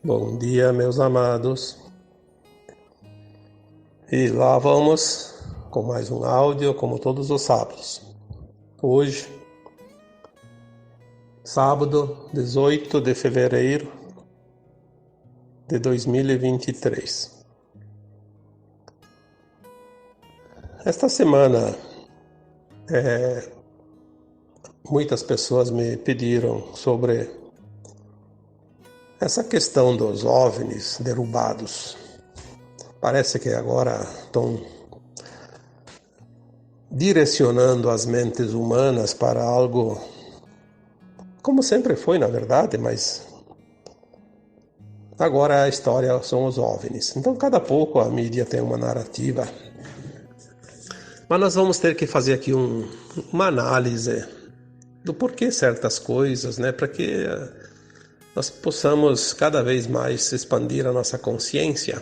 Bom dia, meus amados. E lá vamos com mais um áudio, como todos os sábados. Hoje, sábado 18 de fevereiro de 2023. Esta semana, muitas pessoas me pediram sobre essa questão dos OVNIs derrubados. Parece que agora estão direcionando as mentes humanas para algo, como sempre foi, na verdade, mas agora a história são os OVNIs. Então, cada pouco a mídia tem uma narrativa. Mas nós vamos ter que fazer aqui uma análise do porquê certas coisas, né? Para que nós possamos cada vez mais expandir a nossa consciência.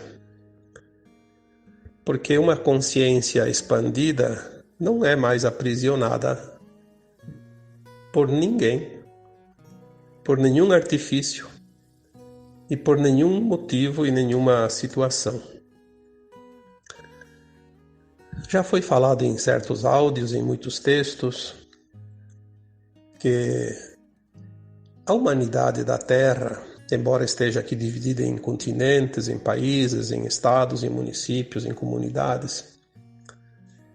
Porque uma consciência expandida não é mais aprisionada por ninguém, por nenhum artifício e por nenhum motivo e nenhuma situação. Já foi falado em certos áudios, em muitos textos, que a humanidade da Terra, embora esteja aqui dividida em continentes, em países, em estados, em municípios, em comunidades,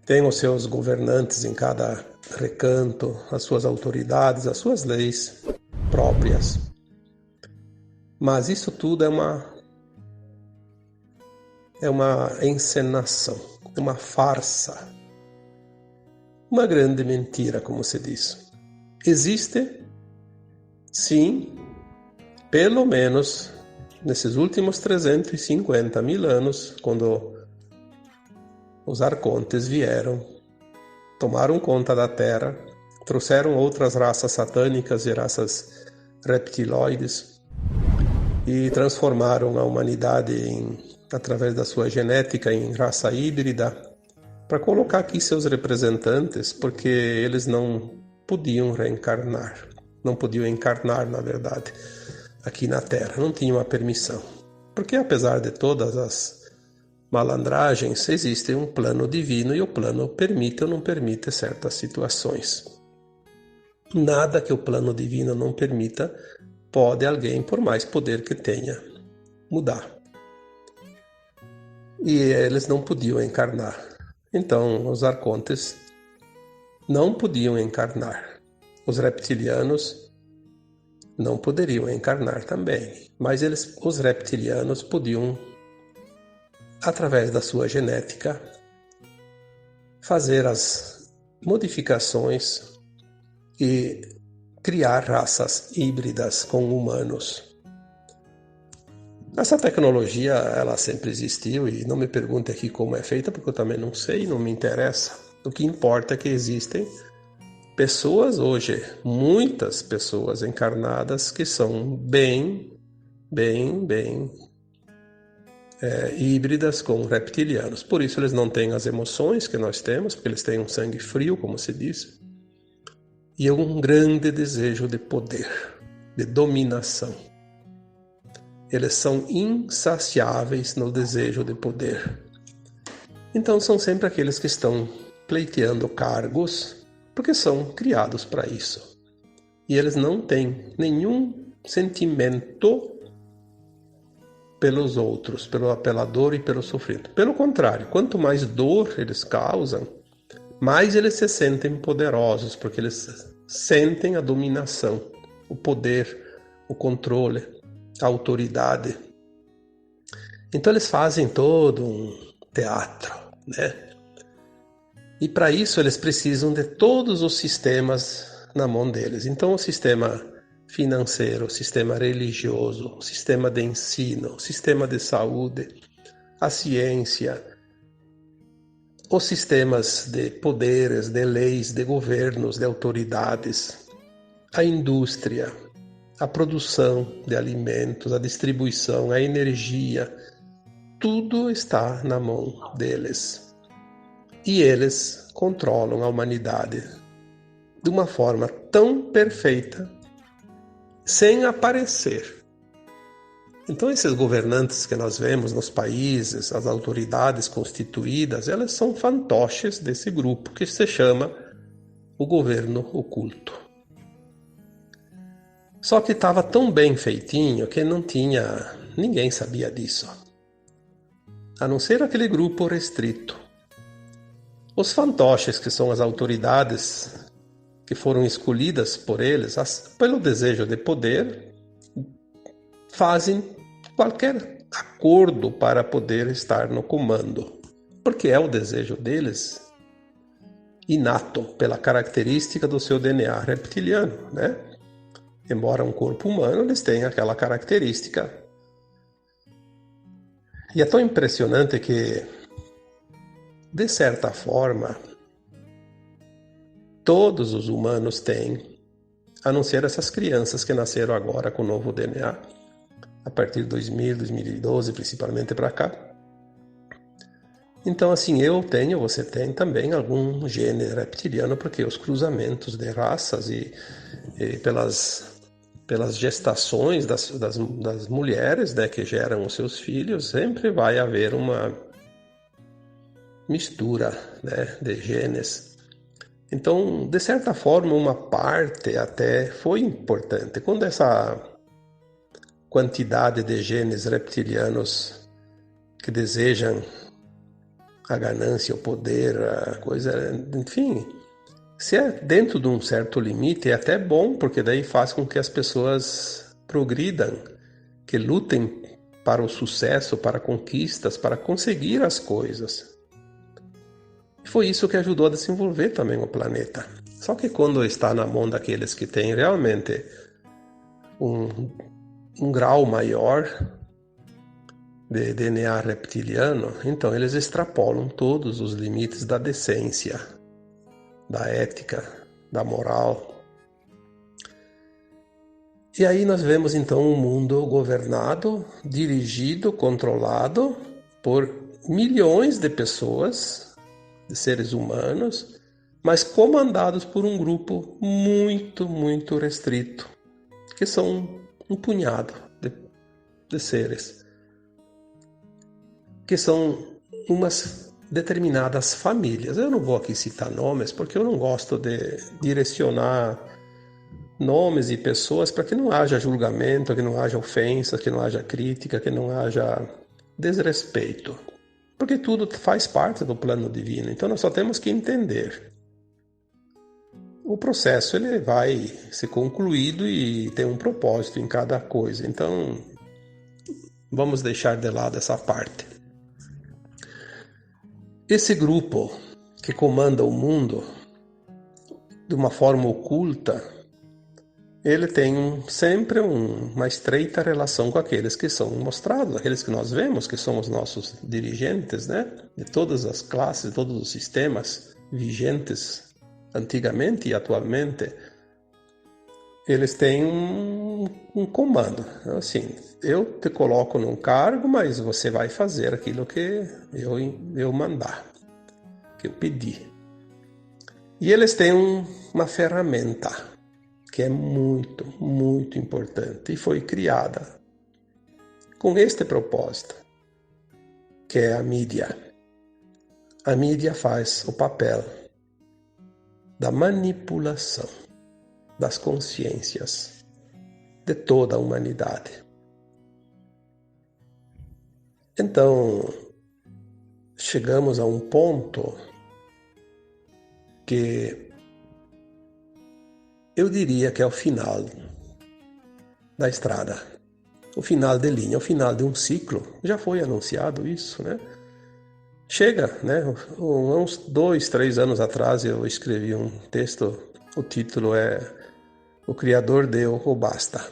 tem os seus governantes em cada recanto, as suas autoridades, as suas leis próprias. Mas isso tudo é uma encenação, uma farsa, uma grande mentira, como se diz. Existe, sim, pelo menos nesses últimos 350 mil anos, quando os arcontes vieram, tomaram conta da Terra, trouxeram outras raças satânicas e raças reptiloides e transformaram a humanidade através da sua genética em raça híbrida, para colocar aqui seus representantes, porque eles não podiam reencarnar, não podiam encarnar, na verdade, aqui na Terra, não tinham a permissão. Porque apesar de todas as malandragens, existe um plano divino e o plano permite ou não permite certas situações. Nada que o plano divino não permita pode alguém, por mais poder que tenha, mudar. E eles não podiam encarnar. Então, os arcontes não podiam encarnar. Os reptilianos não poderiam encarnar também. Mas os reptilianos podiam, através da sua genética, fazer as modificações e criar raças híbridas com humanos. Essa tecnologia, ela sempre existiu e não me pergunte aqui como é feita, porque eu também não sei, não me interessa. O que importa é que existem pessoas hoje, muitas pessoas encarnadas que são bem híbridas com reptilianos. Por isso eles não têm as emoções que nós temos, porque eles têm um sangue frio, como se diz, e um grande desejo de poder, de dominação. Eles são insaciáveis no desejo de poder. Então são sempre aqueles que estão pleiteando cargos, porque são criados para isso. E eles não têm nenhum sentimento pelos outros, pelo apelador e pelo sofrido. Pelo contrário, quanto mais dor eles causam, mais eles se sentem poderosos, porque eles sentem a dominação, o poder, o controle, a autoridade. Então eles fazem todo um teatro, né? E para isso eles precisam de todos os sistemas na mão deles. Então o sistema financeiro, o sistema religioso, o sistema de ensino, o sistema de saúde, a ciência, os sistemas de poderes, de leis, de governos, de autoridades, a indústria, a produção de alimentos, a distribuição, a energia, tudo está na mão deles. E eles controlam a humanidade de uma forma tão perfeita, sem aparecer. Então, esses governantes que nós vemos nos países, as autoridades constituídas, elas são fantoches desse grupo que se chama o governo oculto. Só que estava tão bem feitinho que ninguém sabia disso, a não ser aquele grupo restrito. Os fantoches, que são as autoridades que foram escolhidas por eles, pelo desejo de poder, fazem qualquer acordo para poder estar no comando, porque é o desejo deles, inato, pela característica do seu DNA reptiliano, né? Embora um corpo humano, eles têm aquela característica. E é tão impressionante que, de certa forma, todos os humanos têm, a não ser essas crianças que nasceram agora com o novo DNA, a partir de 2000, 2012, principalmente para cá. Então, assim, eu tenho, você tem também algum gene reptiliano, porque os cruzamentos de raças e pelas gestações das mulheres, né, que geram os seus filhos, sempre vai haver uma mistura, né, de genes. Então, de certa forma, uma parte até foi importante. Quando essa quantidade de genes reptilianos que desejam a ganância, o poder, a coisa, enfim, se é dentro de um certo limite, é até bom, porque daí faz com que as pessoas progridam, que lutem para o sucesso, para conquistas, para conseguir as coisas. Foi isso que ajudou a desenvolver também o planeta. Só que quando está na mão daqueles que têm realmente um grau maior de DNA reptiliano, então eles extrapolam todos os limites da decência, da ética, da moral. E aí nós vemos então um mundo governado, dirigido, controlado por milhões de pessoas, de seres humanos, mas comandados por um grupo muito, muito restrito, que são um punhado de seres, que são umas determinadas famílias. Eu não vou aqui citar nomes, porque eu não gosto de direcionar nomes e pessoas para que não haja julgamento, que não haja ofensa, que não haja crítica, que não haja desrespeito. Porque tudo faz parte do plano divino, então nós só temos que entender. O processo ele vai ser concluído e tem um propósito em cada coisa, então vamos deixar de lado essa parte. Esse grupo que comanda o mundo de uma forma oculta, ele tem sempre uma estreita relação com aqueles que são mostrados, aqueles que nós vemos, que são os nossos dirigentes, né? De todas as classes, todos os sistemas vigentes antigamente e atualmente. Eles têm um comando, assim, eu te coloco num cargo, mas você vai fazer aquilo que eu mandar, que eu pedi. E eles têm uma ferramenta que é muito, muito importante e foi criada com este propósito, que é a mídia. A mídia faz o papel da manipulação das consciências de toda a humanidade. Então, chegamos a um ponto que eu diria que é o final da estrada, o final de linha, o final de um ciclo. Já foi anunciado isso, né? Chega, né? Uns 2, 3 anos atrás eu escrevi um texto, o título é O Criador deu o basta.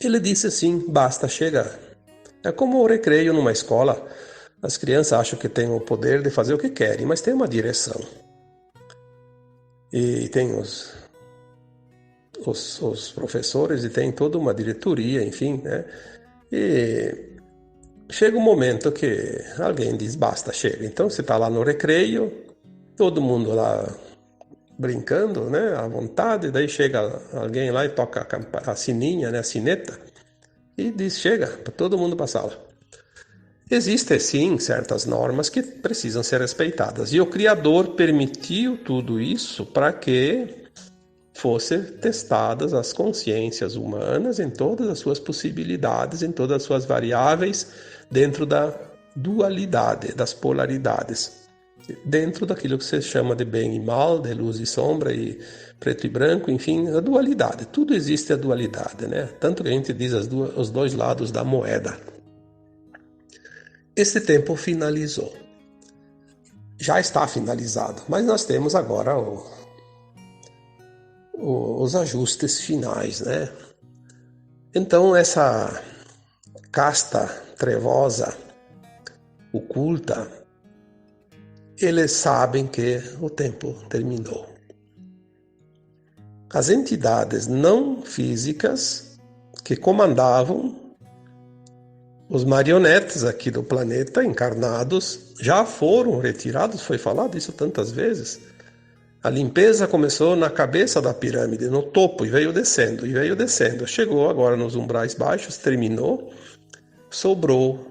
Ele disse assim, basta, chega. É como o recreio numa escola. As crianças acham que têm o poder de fazer o que querem, mas tem uma direção. E tem os professores e tem toda uma diretoria, enfim, né? E chega um momento que alguém diz, basta, chega. Então você está lá no recreio, todo mundo lá brincando, né, à vontade, daí chega alguém lá e toca a sininha, né, a sineta, e diz: chega, para todo mundo para a sala. Existem, sim, certas normas que precisam ser respeitadas. E o Criador permitiu tudo isso para que fossem testadas as consciências humanas em todas as suas possibilidades, em todas as suas variáveis, dentro da dualidade, das polaridades. Dentro daquilo que se chama de bem e mal, de luz e sombra, e preto e branco, enfim, a dualidade. Tudo existe a dualidade, né? Tanto que a gente diz os dois lados da moeda. Esse tempo finalizou. Já está finalizado, mas nós temos agora os ajustes finais, né? Então essa casta trevosa, oculta, eles sabem que o tempo terminou. As entidades não físicas que comandavam os marionetes aqui do planeta, encarnados, já foram retirados, foi falado isso tantas vezes. A limpeza começou na cabeça da pirâmide, no topo, e veio descendo, e veio descendo. Chegou agora nos umbrais baixos, terminou, sobrou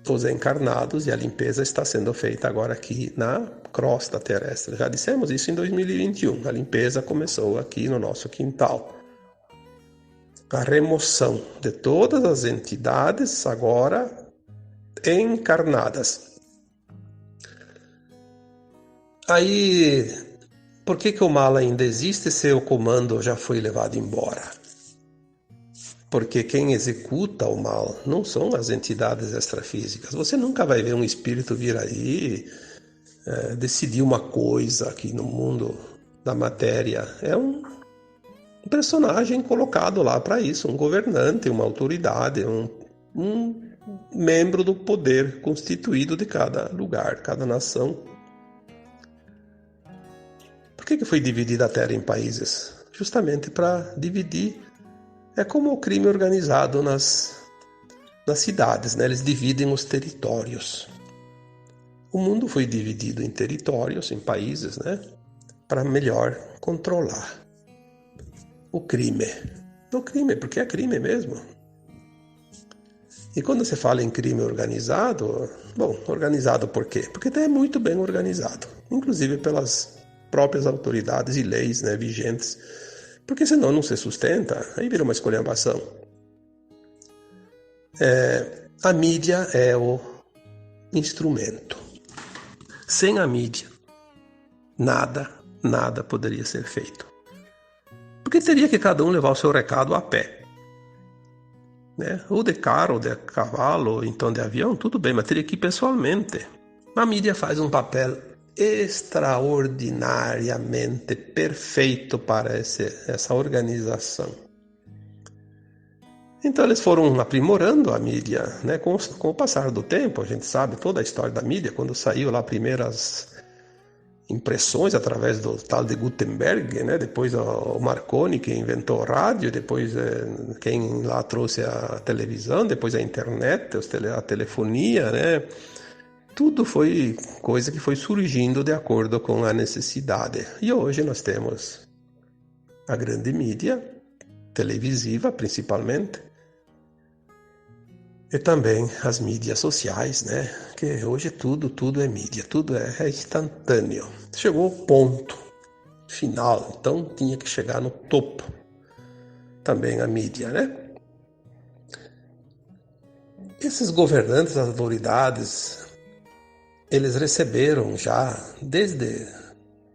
os encarnados, e a limpeza está sendo feita agora aqui na crosta terrestre. Já dissemos isso em 2021, a limpeza começou aqui no nosso quintal. A remoção de todas as entidades agora encarnadas. Aí, por que o mal ainda existe se o comando já foi levado embora? Porque quem executa o mal não são as entidades extrafísicas. Você nunca vai ver um espírito vir aí decidir uma coisa aqui no mundo da matéria. É um personagem colocado lá para isso, um governante, uma autoridade, um membro do poder constituído de cada lugar, cada nação. Por que foi dividida a Terra em países? Justamente para dividir. É como o crime organizado nas cidades, né? Eles dividem os territórios. O mundo foi dividido em territórios, em países, né? Para melhor controlar o crime. O crime, porque é crime mesmo. E quando você fala em crime organizado, bom, organizado por quê? Porque é muito bem organizado, inclusive pelas próprias autoridades e leis, né, vigentes, porque senão não se sustenta, aí vira uma esculhambação. A mídia é o instrumento. Sem a mídia, nada poderia ser feito. Porque teria que cada um levar o seu recado a pé. Né? Ou de carro, ou de cavalo, ou então de avião, tudo bem, mas teria que ir pessoalmente. A mídia faz um papel extraordinariamente perfeito para essa organização. Então eles foram aprimorando a mídia, né? Com o passar do tempo, a gente sabe toda a história da mídia, quando saiu lá primeiras impressões através do tal de Gutenberg, né? Depois o Marconi que inventou o rádio, depois quem lá trouxe a televisão, depois a internet, a telefonia, né? Tudo foi coisa que foi surgindo de acordo com a necessidade. E hoje nós temos a grande mídia, televisiva principalmente, e também as mídias sociais, né? Que hoje tudo é mídia, tudo é instantâneo. Chegou ao ponto final, então tinha que chegar no topo também a mídia, né? Esses governantes, as autoridades, eles receberam já, desde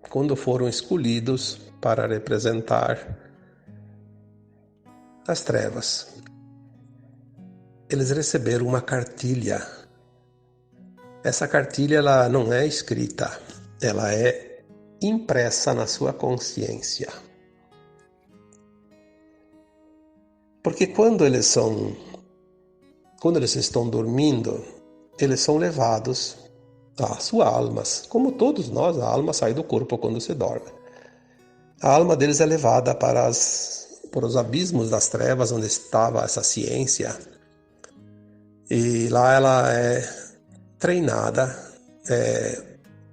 quando foram escolhidos para representar as trevas, eles receberam uma cartilha. Essa cartilha ela não é escrita, ela é impressa na sua consciência. Porque quando eles estão dormindo, eles são levados às suas almas. Como todos nós, a alma sai do corpo quando se dorme. A alma deles é levada para os abismos das trevas, onde estava essa ciência. E lá ela é treinada,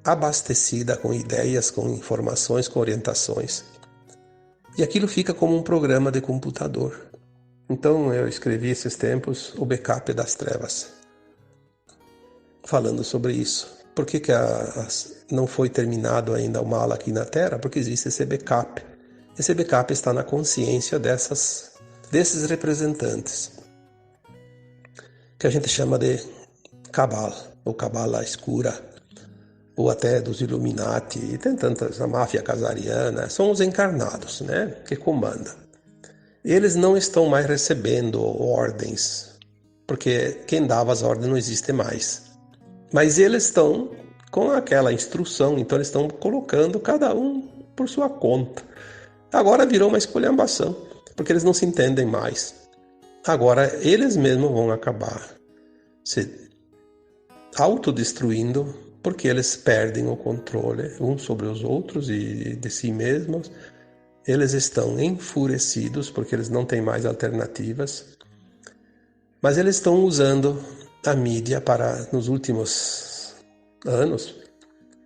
abastecida com ideias, com informações, com orientações. E aquilo fica como um programa de computador. Então eu escrevi esses tempos o backup das trevas, falando sobre isso. Por que não foi terminado ainda o mal aqui na Terra? Porque existe esse backup. Esse backup está na consciência desses representantes, que a gente chama de Cabala, ou Cabala escura, ou até dos Illuminati, e tem tantas, a máfia casariana, são os encarnados, né, que comandam. Eles não estão mais recebendo ordens, porque quem dava as ordens não existe mais. Mas eles estão com aquela instrução, então eles estão colocando cada um por sua conta. Agora virou uma esculhambação, porque eles não se entendem mais. Agora eles mesmos vão acabar se autodestruindo, porque eles perdem o controle uns sobre os outros e de si mesmos. Eles estão enfurecidos, porque eles não têm mais alternativas. Mas eles estão usando a mídia nos últimos anos,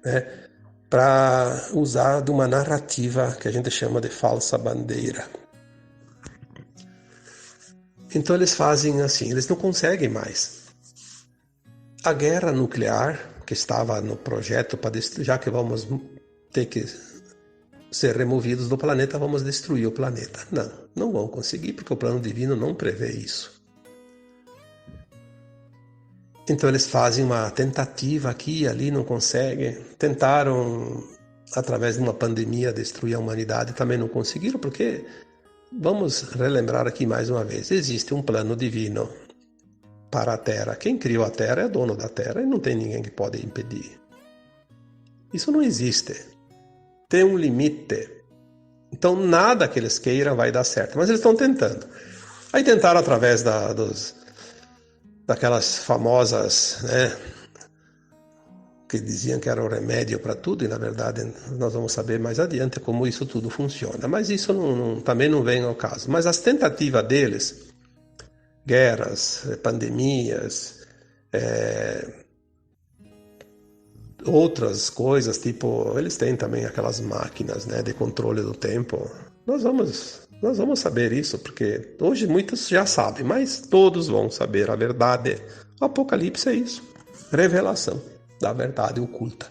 né, para usar de uma narrativa que a gente chama de falsa bandeira. Então eles fazem assim, eles não conseguem mais. A guerra nuclear, que estava no projeto, já que vamos ter que ser removidos do planeta, vamos destruir o planeta. Não vão conseguir, porque o plano divino não prevê isso. Então eles fazem uma tentativa aqui e ali, não conseguem. Tentaram, através de uma pandemia, destruir a humanidade, também não conseguiram, porque, vamos relembrar aqui mais uma vez, existe um plano divino para a Terra. Quem criou a Terra é dono da Terra e não tem ninguém que pode impedir. Isso não existe. Tem um limite. Então nada que eles queiram vai dar certo, mas eles estão tentando. Aí tentaram através daquelas famosas, né, que diziam que era o remédio para tudo, e na verdade nós vamos saber mais adiante como isso tudo funciona. Mas isso também não vem ao caso. Mas as tentativas deles, guerras, pandemias, outras coisas, tipo, eles têm também aquelas máquinas, né, de controle do tempo. Nós vamos saber isso, porque hoje muitos já sabem, mas todos vão saber a verdade. O Apocalipse é isso, revelação da verdade oculta.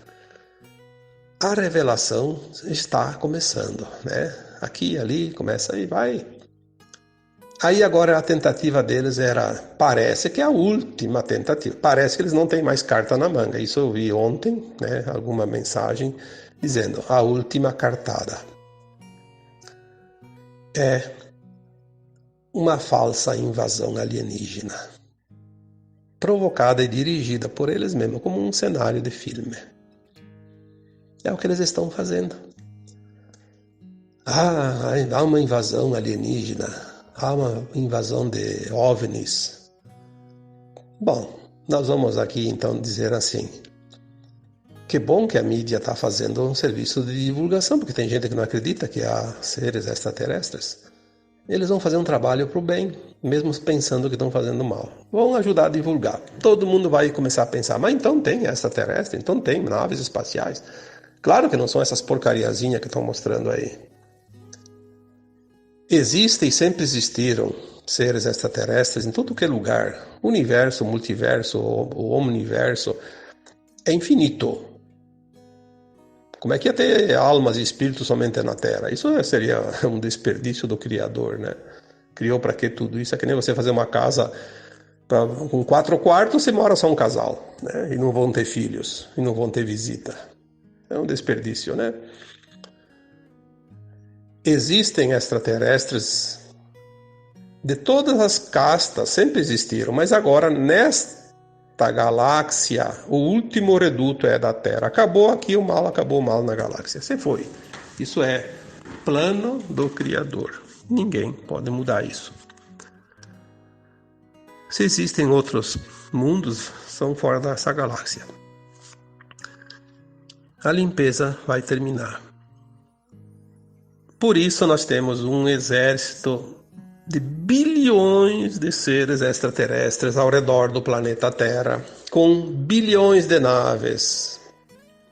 A revelação está começando, né? Aqui e ali, começa e vai. Aí agora a tentativa deles parece que é a última tentativa. Parece que eles não têm mais carta na manga. Isso eu vi ontem, né? Alguma mensagem dizendo a última cartada. É uma falsa invasão alienígena, provocada e dirigida por eles mesmos, como um cenário de filme. É o que eles estão fazendo. Há uma invasão alienígena, há uma invasão de OVNIs. Bom, nós vamos aqui então dizer assim, que bom que a mídia está fazendo um serviço de divulgação, porque tem gente que não acredita que há seres extraterrestres. Eles vão fazer um trabalho para o bem, mesmo pensando que estão fazendo mal. Vão ajudar a divulgar. Todo mundo vai começar a pensar, mas então tem extraterrestre, então tem naves espaciais. Claro que não são essas porcariazinhas que estão mostrando aí. Existem e sempre existiram seres extraterrestres em todo que é lugar. O universo, o multiverso, o omniverso é infinito. Como é que ia ter almas e espíritos somente na Terra? Isso seria um desperdício do Criador, né? Criou para que tudo isso? É que nem você fazer uma casa com 4 quartos, você mora só um casal, né? E não vão ter filhos, e não vão ter visita. É um desperdício, né? Existem extraterrestres de todas as castas, sempre existiram, mas agora nesta galáxia, o último reduto é da Terra. Acabou o mal na galáxia. Você foi. Isso é plano do Criador. Ninguém pode mudar isso. Se existem outros mundos, são fora dessa galáxia. A limpeza vai terminar. Por isso nós temos um exército de bilhões de seres extraterrestres ao redor do planeta Terra, com bilhões de naves.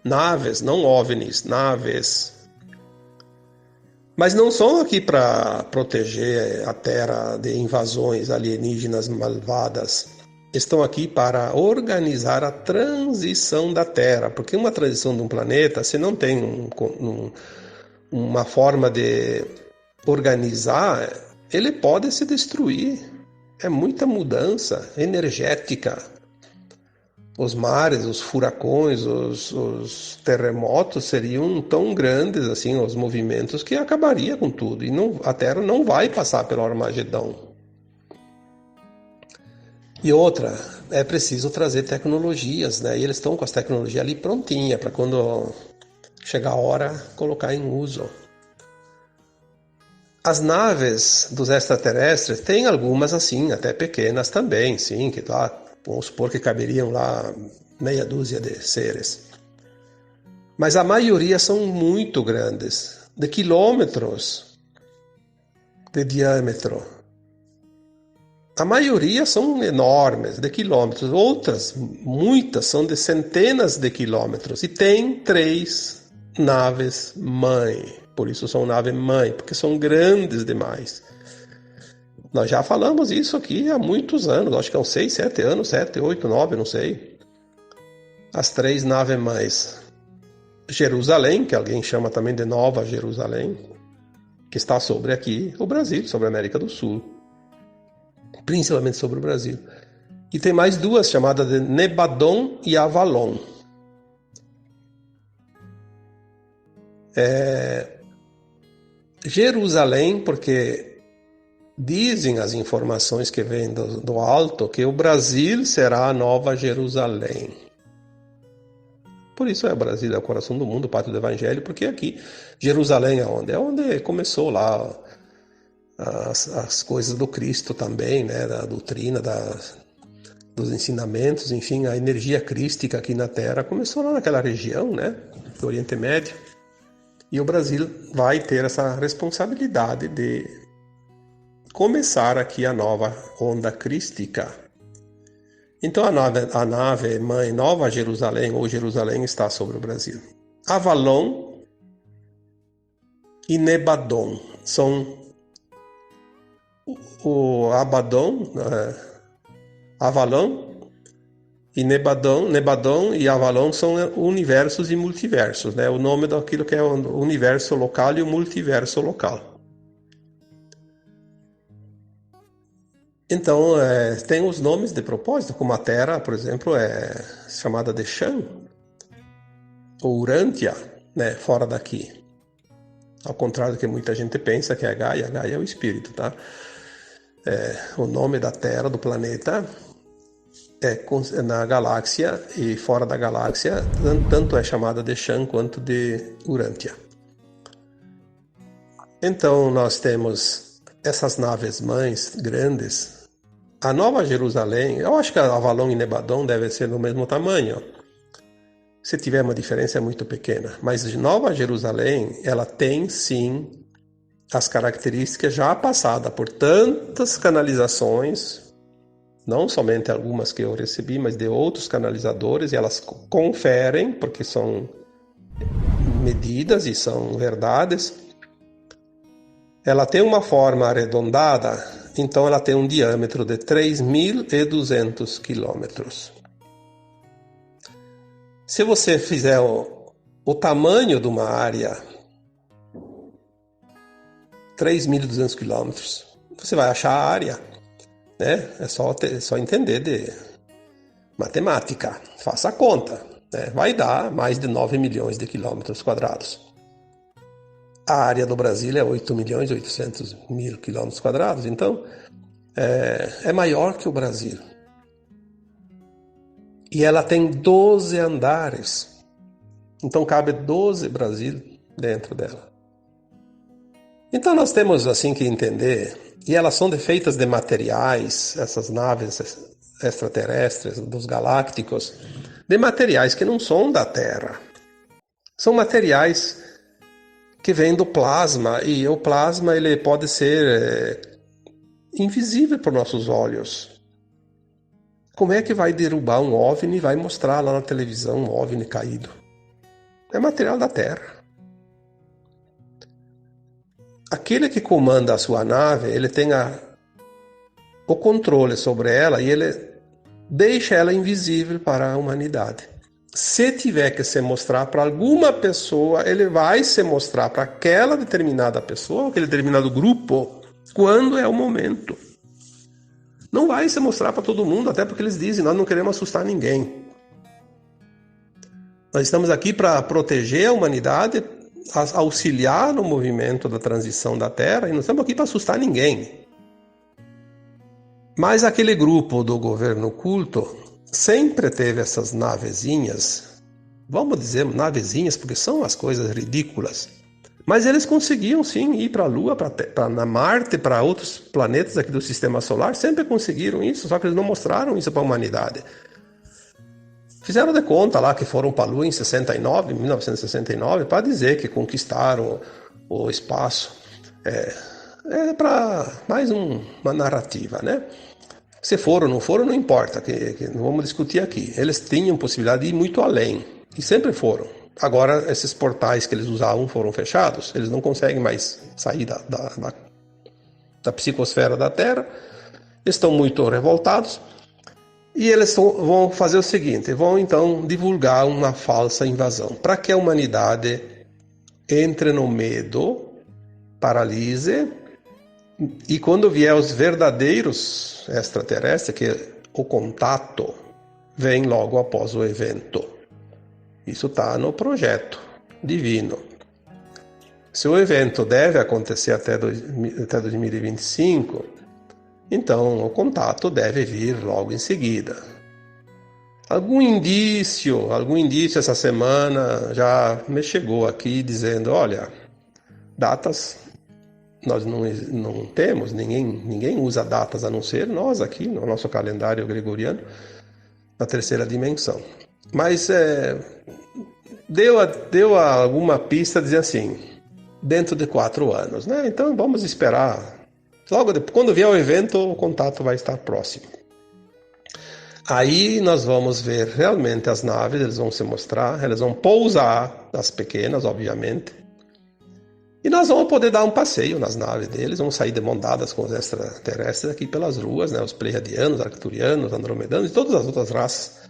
Naves, não OVNIs, naves. Mas não são aqui para proteger a Terra de invasões alienígenas malvadas. Estão aqui para organizar a transição da Terra, porque uma transição de um planeta, se não tem uma forma de organizar, ele pode se destruir. É muita mudança energética. Os mares, os furacões, os terremotos seriam tão grandes assim, os movimentos, que acabaria com tudo. E não, a Terra não vai passar pelo Armagedão. E outra, é preciso trazer tecnologias, né? E eles estão com as tecnologias ali prontinha para quando chegar a hora colocar em uso. As naves dos extraterrestres tem algumas assim, até pequenas também, sim, que lá, vamos supor que caberiam lá meia dúzia de seres. Mas a maioria são muito grandes, de quilômetros de diâmetro. A maioria são enormes, de quilômetros. Outras, muitas, são de centenas de quilômetros. E tem 3 naves mãe. Por isso são naves mãe, porque são grandes demais. Nós já falamos isso aqui há muitos anos, acho que há uns 6, 7 anos, 7, 8, 9, não sei. As 3 naves mães. Jerusalém, que alguém chama também de Nova Jerusalém, que está sobre aqui o Brasil, sobre a América do Sul. Principalmente sobre o Brasil. E tem mais 2 chamadas de Nebadon e Avalon. Jerusalém, porque dizem as informações que vêm do alto que o Brasil será a Nova Jerusalém. Por isso o Brasil é o coração do mundo, o pátrio do Evangelho, porque aqui Jerusalém é onde? É onde começou lá as coisas do Cristo também, né? Da doutrina, dos ensinamentos, enfim, a energia crística aqui na Terra começou lá naquela região, né? Do Oriente Médio. E o Brasil vai ter essa responsabilidade de começar aqui a nova onda crística. Então a nave mãe Nova Jerusalém ou Jerusalém está sobre o Brasil. Avalon e Nebadon são o Abaddon, Avalon e Nebadon e Avalon são universos e multiversos, né? O nome daquilo que é o universo local e o multiverso local. Então, tem os nomes de propósito, como a Terra, por exemplo, é chamada de Shan, ou Urântia, né? Fora daqui. Ao contrário do que muita gente pensa, que é Gaia é o espírito, tá? O nome da Terra, do planeta, na galáxia e fora da galáxia, tanto é chamada de Shan quanto de Urântia. Então nós temos essas naves mães grandes. A Nova Jerusalém, eu acho que a Avalon e Nebadon devem ser do mesmo tamanho. Se tiver uma diferença é muito pequena. Mas Nova Jerusalém, ela tem sim as características já passadas por tantas canalizações, não somente algumas que eu recebi, mas de outros canalizadores, e elas conferem, porque são medidas e são verdades. Ela tem uma forma arredondada, então ela tem um diâmetro de 3.200 quilômetros. Se você fizer o tamanho de uma área, 3.200 quilômetros, você vai achar a área, né? É só entender de matemática, faça a conta, né? Vai dar mais de 9 milhões de quilômetros quadrados. A área do Brasil é 8.800.000 quilômetros quadrados, então é maior que o Brasil. E ela tem 12 andares, então cabe 12 Brasil dentro dela. Então nós temos assim que entender, e elas são feitas de materiais, essas naves extraterrestres, dos galácticos, de materiais que não são da Terra. São materiais que vêm do plasma, e o plasma ele pode ser invisível para os nossos olhos. Como é que vai derrubar um OVNI e vai mostrar lá na televisão um OVNI caído? É material da Terra. aquele que comanda a sua nave, ele tem o controle sobre ela e ele deixa ela invisível para a humanidade. Se tiver que se mostrar para alguma pessoa, ele vai se mostrar para aquela determinada pessoa, aquele determinado grupo, quando é o momento. Não vai se mostrar para todo mundo, até porque eles dizem, nós não queremos assustar ninguém. Nós estamos aqui para proteger a humanidade, auxiliar no movimento da transição da Terra, e não estamos aqui para assustar ninguém. Mas aquele grupo do governo oculto sempre teve essas navezinhas, vamos dizer navezinhas, porque são as coisas ridículas. Mas eles conseguiam sim ir para a Lua, para Marte, para outros planetas aqui do Sistema Solar, sempre conseguiram isso, só que eles não mostraram isso para a humanidade. Fizeram de conta lá que foram para a Lua em 1969, para dizer que conquistaram o espaço. É para mais uma narrativa, né? Se foram ou não foram, não importa, que não vamos discutir aqui. Eles tinham possibilidade de ir muito além, e sempre foram. Agora, esses portais que eles usavam foram fechados, eles não conseguem mais sair da psicosfera da Terra, estão muito revoltados, e eles vão fazer o seguinte, vão então divulgar uma falsa invasão, para que a humanidade entre no medo, paralise, e quando vier os verdadeiros extraterrestres, que o contato vem logo após o evento. Isso está no projeto divino. Se o evento deve acontecer até 2025, então o contato deve vir logo em seguida. Algum indício essa semana já me chegou aqui dizendo, olha, datas nós não temos, ninguém usa datas a não ser nós aqui no nosso calendário gregoriano, na terceira dimensão. Mas deu alguma pista dizendo assim, dentro de 4 anos, né? Então vamos esperar. Logo depois, quando vier o evento, o contato vai estar próximo. Aí nós vamos ver realmente as naves, eles vão se mostrar, eles vão pousar, as pequenas, obviamente. E nós vamos poder dar um passeio nas naves deles, vamos sair de mão dadas com os extraterrestres aqui pelas ruas, né? Os pleiadianos, arcturianos, andromedanos e todas as outras raças.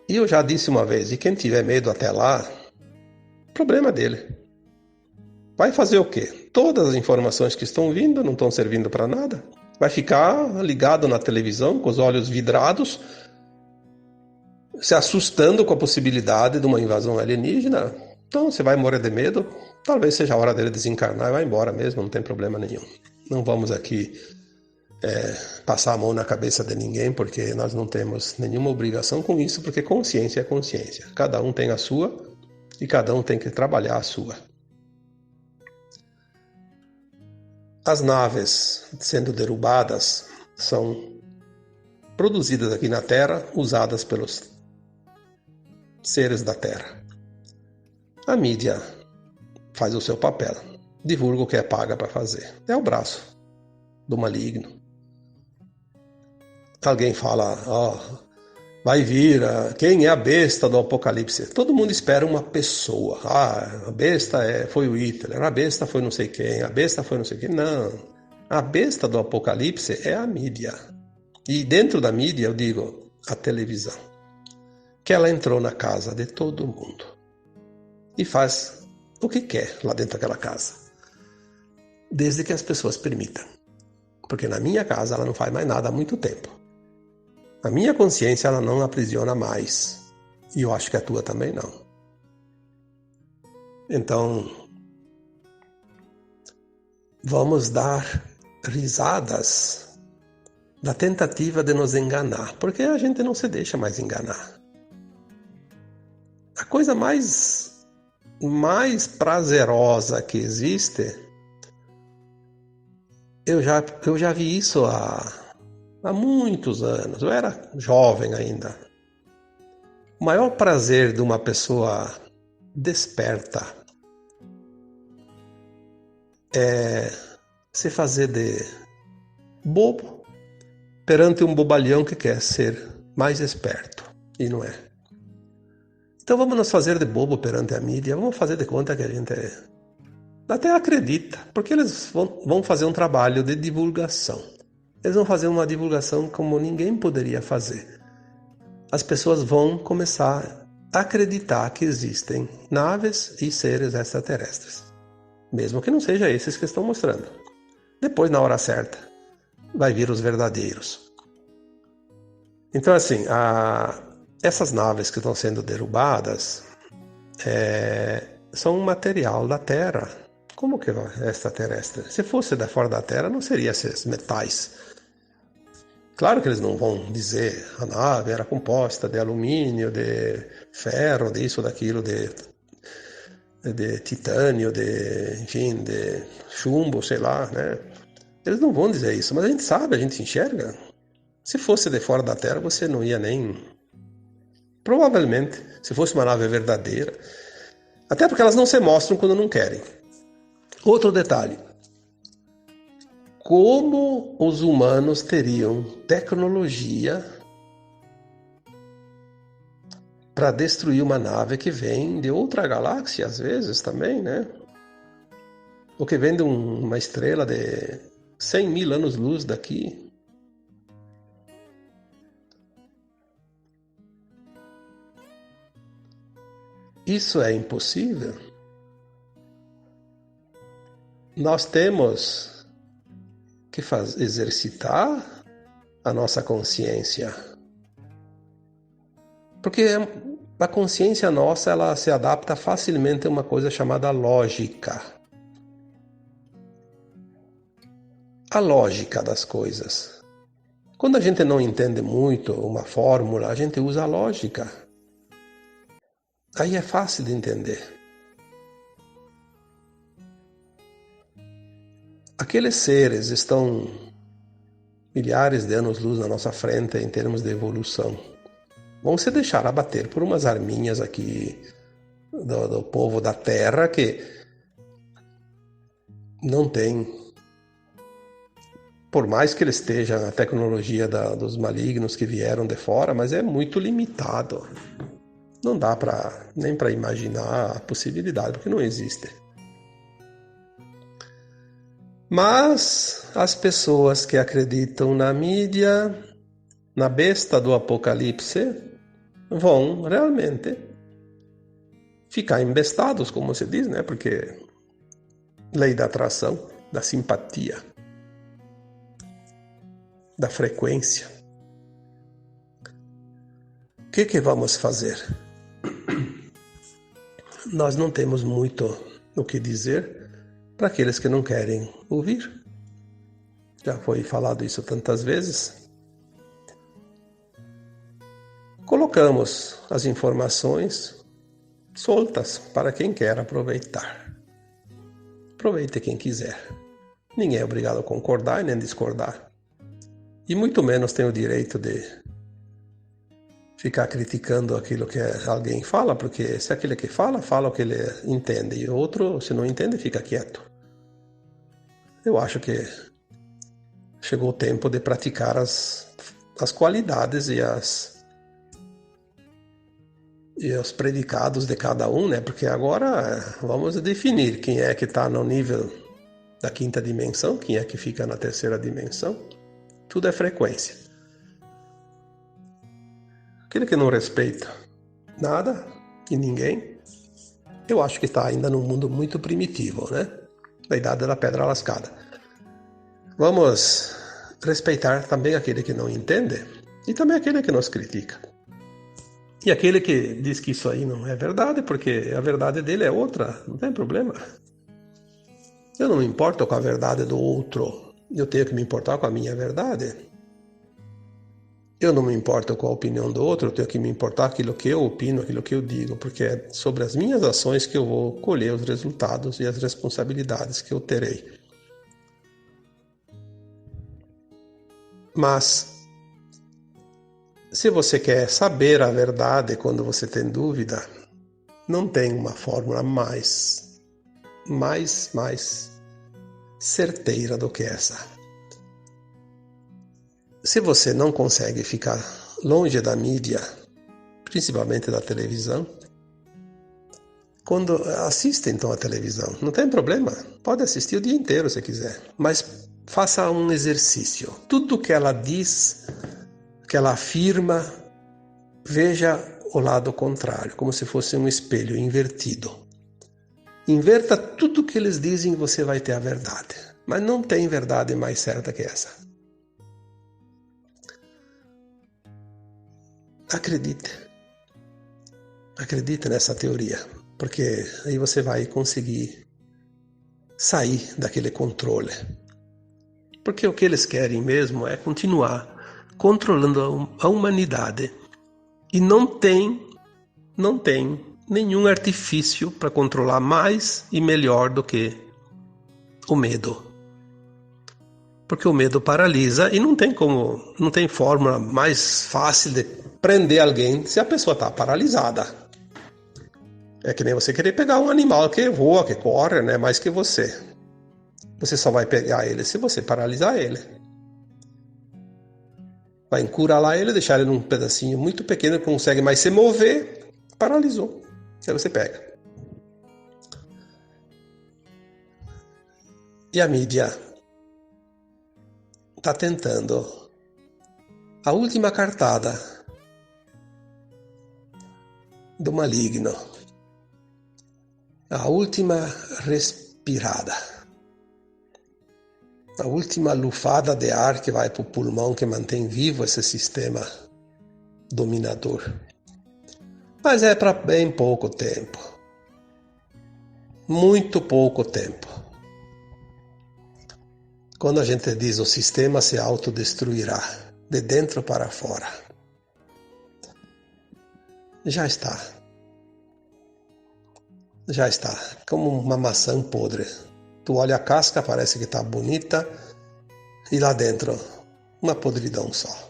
E eu já disse uma vez, e quem tiver medo até lá, problema dele. Vai fazer o quê? Todas as informações que estão vindo não estão servindo para nada. Vai ficar ligado na televisão, com os olhos vidrados, se assustando com a possibilidade de uma invasão alienígena. Então você vai morrer de medo, talvez seja a hora dele desencarnar e vai embora mesmo, não tem problema nenhum. Não vamos aqui passar a mão na cabeça de ninguém, porque nós não temos nenhuma obrigação com isso, porque consciência é consciência. Cada um tem a sua e cada um tem que trabalhar a sua. As naves sendo derrubadas são produzidas aqui na Terra, usadas pelos seres da Terra. A mídia faz o seu papel, divulga o que é paga para fazer. É o braço do maligno. Alguém fala, vai vir, quem é a besta do Apocalipse? Todo mundo espera uma pessoa. A besta foi o Hitler, a besta foi não sei quem, a besta foi não sei quem. Não, a besta do Apocalipse é a mídia. E dentro da mídia, eu digo, a televisão. Que ela entrou na casa de todo mundo. E faz o que quer lá dentro daquela casa. Desde que as pessoas permitam. Porque na minha casa ela não faz mais nada há muito tempo. A minha consciência ela não aprisiona mais. E eu acho que a tua também não. Então, vamos dar risadas da tentativa de nos enganar. Porque a gente não se deixa mais enganar. A coisa mais prazerosa que existe, eu já vi isso há muitos anos, eu era jovem ainda. O maior prazer de uma pessoa desperta é se fazer de bobo perante um bobalhão que quer ser mais esperto, e não é. Então vamos nos fazer de bobo perante a mídia, vamos fazer de conta que a gente até acredita, porque eles vão fazer um trabalho de divulgação. Eles vão fazer uma divulgação como ninguém poderia fazer. As pessoas vão começar a acreditar que existem naves e seres extraterrestres, mesmo que não seja esses que estão mostrando. Depois, na hora certa, vai vir os verdadeiros. Então, assim, essas naves que estão sendo derrubadas são um material da Terra. Como que é extraterrestre? Se fosse da fora da Terra, não seria esses metais. Claro que eles não vão dizer a nave era composta de alumínio, de ferro, disso, daquilo, de titânio, enfim, de chumbo, sei lá, né? Eles não vão dizer isso, mas a gente sabe, a gente enxerga. Se fosse de fora da Terra, você não ia nem... Provavelmente, se fosse uma nave verdadeira. Até porque elas não se mostram quando não querem. Outro detalhe. Como os humanos teriam tecnologia para destruir uma nave que vem de outra galáxia, às vezes, também, né? Ou que vem de uma estrela de 100 mil anos-luz daqui. Isso é impossível. Nós temos que exercitar a nossa consciência. Porque a consciência nossa, ela se adapta facilmente a uma coisa chamada lógica. A lógica das coisas. Quando a gente não entende muito uma fórmula, a gente usa a lógica. Aí é fácil de entender. Aqueles seres estão milhares de anos-luz na nossa frente em termos de evolução. Vão se deixar abater por umas arminhas aqui do povo da Terra que não tem... Por mais que eles estejam a tecnologia dos malignos que vieram de fora, mas é muito limitado. Não dá nem para imaginar a possibilidade, porque não existe. Mas as pessoas que acreditam na mídia, na besta do apocalipse, vão realmente ficar embestados, como se diz, né? Porque lei da atração, da simpatia, da frequência. O que vamos fazer? Nós não temos muito o que dizer para aqueles que não querem ouvir. Já foi falado isso tantas vezes. Colocamos as informações soltas para quem quer aproveitar. Aproveite quem quiser. Ninguém é obrigado a concordar e nem discordar. E muito menos tem o direito de ficar criticando aquilo que alguém fala, porque se aquele que fala o que ele entende, e o outro, se não entende, fica quieto. Eu acho que chegou o tempo de praticar as qualidades e os predicados de cada um, né? Porque agora vamos definir quem é que está no nível da quinta dimensão, quem é que fica na terceira dimensão. Tudo é frequência. Aquele que não respeita nada e ninguém, eu acho que está ainda num mundo muito primitivo, né? Da idade da pedra lascada. Vamos respeitar também aquele que não entende e também aquele que nos critica. E aquele que diz que isso aí não é verdade, porque a verdade dele é outra, não tem problema. Eu não me importo com a verdade do outro, eu tenho que me importar com a minha verdade. Eu não me importo com a opinião do outro, eu tenho que me importar com aquilo que eu opino, aquilo que eu digo, porque é sobre as minhas ações que eu vou colher os resultados e as responsabilidades que eu terei. Mas, se você quer saber a verdade quando você tem dúvida, não tem uma fórmula mais certeira do que essa. Se você não consegue ficar longe da mídia, principalmente da televisão, quando assiste então a televisão, não tem problema, pode assistir o dia inteiro se quiser, mas faça um exercício. Tudo que ela diz, que ela afirma, veja o lado contrário, como se fosse um espelho invertido. Inverta tudo que eles dizem e você vai ter a verdade. Mas não tem verdade mais certa que essa. Acredite. Acredite nessa teoria, porque aí você vai conseguir sair daquele controle. Porque o que eles querem mesmo é continuar controlando a humanidade. E não tem nenhum artifício para controlar mais e melhor do que o medo. Porque o medo paralisa e não tem fórmula mais fácil de prender alguém se a pessoa está paralisada. É que nem você querer pegar um animal que voa, que corre, né, mais que você. Você só vai pegar ele se você paralisar ele. Vai encurralar ele, deixar ele num pedacinho muito pequeno que não consegue mais se mover, paralisou. Aí você pega. E a mídia está tentando a última cartada do maligno, a última respirada, a última lufada de ar que vai para o pulmão, que mantém vivo esse sistema dominador. Mas é para bem pouco tempo, muito pouco tempo. Quando a gente diz o sistema se autodestruirá, de dentro para fora, já está, como uma maçã podre. Tu olha a casca, parece que está bonita, e lá dentro, uma podridão só.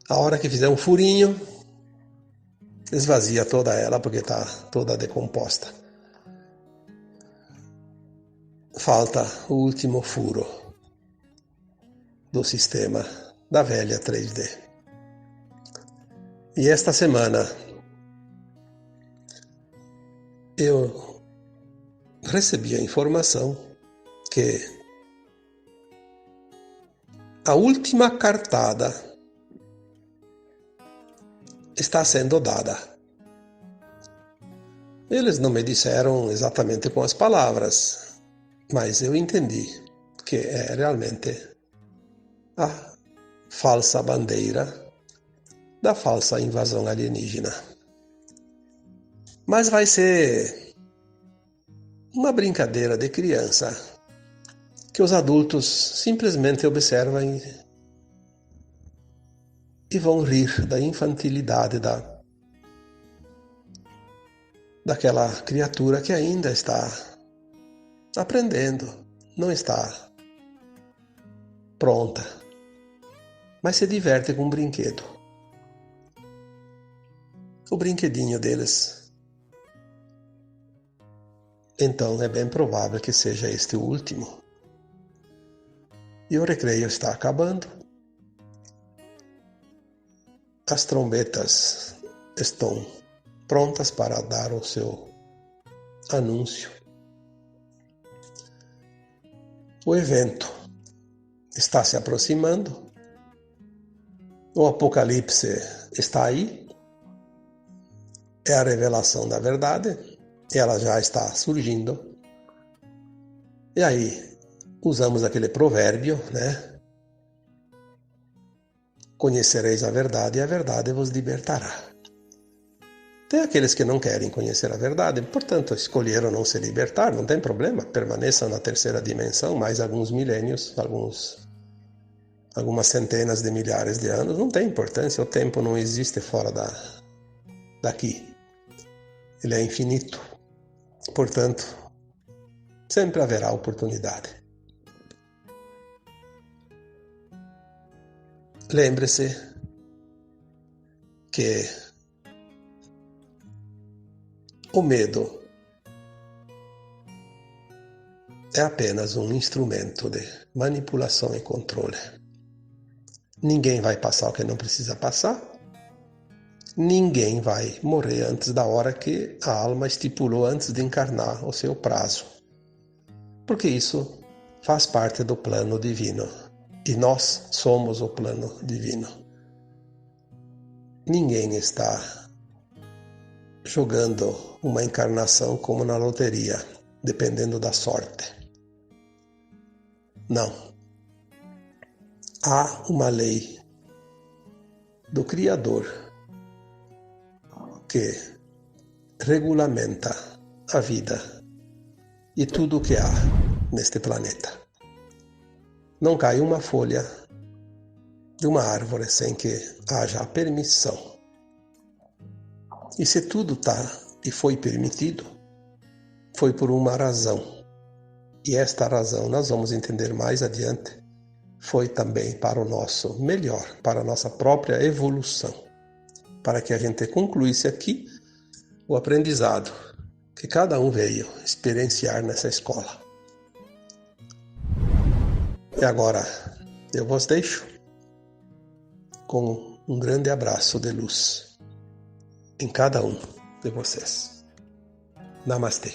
A hora que fizer um furinho, esvazia toda ela, porque está toda decomposta. Falta o último furo do sistema da velha 3D. E esta semana eu recebi a informação que a última cartada está sendo dada. Eles não me disseram exatamente com as palavras, mas eu entendi que é realmente a falsa bandeira da falsa invasão alienígena. Mas vai ser uma brincadeira de criança que os adultos simplesmente observam e vão rir da infantilidade daquela criatura que ainda está aprendendo, não está pronta, mas se diverte com um brinquedo. O brinquedinho deles. Então é bem provável que seja este o último. E o recreio está acabando. As trombetas estão prontas para dar o seu anúncio. O evento está se aproximando. O apocalipse está aí. É a revelação da verdade. Ela já está surgindo. E aí, usamos aquele provérbio, né? Conhecereis a verdade e a verdade vos libertará. Tem aqueles que não querem conhecer a verdade, portanto escolheram não se libertar, não tem problema, permaneçam na terceira dimensão mais alguns milênios, algumas centenas de milhares de anos, não tem importância, o tempo não existe fora daqui. Ele é infinito, portanto, sempre haverá oportunidade. Lembre-se que o medo é apenas um instrumento de manipulação e controle. Ninguém vai passar o que não precisa passar. ninguém vai morrer antes da hora que a alma estipulou antes de encarnar o seu prazo. Porque isso faz parte do plano divino. E nós somos o plano divino. Ninguém está jogando uma encarnação como na loteria, dependendo da sorte. Não. Há uma lei do Criador que regulamenta a vida e tudo o que há neste planeta. Não cai uma folha de uma árvore sem que haja a permissão. E se tudo está e foi permitido, foi por uma razão. E esta razão, nós vamos entender mais adiante, foi também para o nosso melhor, para a nossa própria evolução, para que a gente concluísse aqui o aprendizado que cada um veio experienciar nessa escola. E agora eu vos deixo com um grande abraço de luz em cada um de vocês. Namastê.